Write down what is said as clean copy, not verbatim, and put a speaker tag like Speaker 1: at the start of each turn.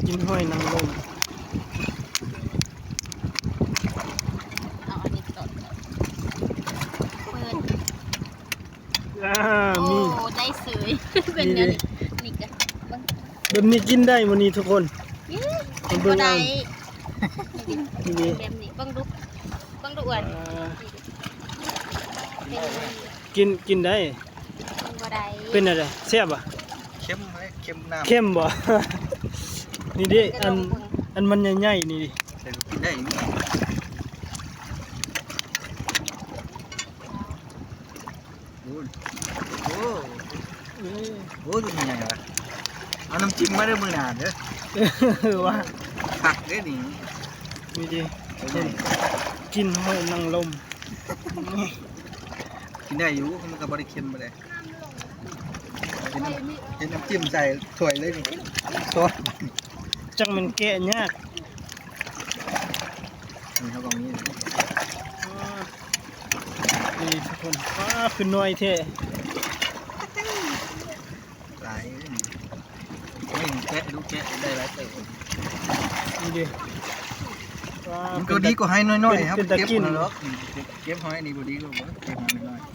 Speaker 1: กินหอยนางรม
Speaker 2: เอาอันนี้ก่อนเปิดโอ้
Speaker 1: มี
Speaker 2: ได้สวยเป็นเดี๋ยวนี่กัน
Speaker 1: แบบนี้กินได้วันนี้ทุกคน
Speaker 2: บ่ได้
Speaker 1: นี่
Speaker 2: แบบนี้บังดุอ้วน
Speaker 1: กินได้
Speaker 2: บ่ได้
Speaker 1: เป็นอะไรแซ่บอ่ะ
Speaker 3: เข้มไหมเข้มน้ำ
Speaker 1: เข้มบ่ นี่ดิอันมันใหญ่ๆนี่ดิ
Speaker 3: แต่กินได้อยู่โอ้โหโอ้ดูยังไงวะเอาน้ำจิ้มมาได้มือหนาเด้อ
Speaker 1: ว่า
Speaker 3: ผักได้นี่
Speaker 1: นี่ดิกินหอยนางรม
Speaker 3: กินได้อยู่มันก็บริเค็มไปเลยเห็นน้ำจิ้มใส่ถ้วยเลยนี่ตัว
Speaker 1: จักมันแกะยาก
Speaker 3: นี่เขาบอกงี้
Speaker 1: นี่ทุกคนคือน้อยแท้
Speaker 3: หลายนี่แกะดูแกะได้หลายเติบ
Speaker 1: นี่ดิ
Speaker 3: มันก็ดีกว่าให้น้อยๆครับเก็บหอยนี่บ่ดีกว่าเก็บหอยน้อยๆ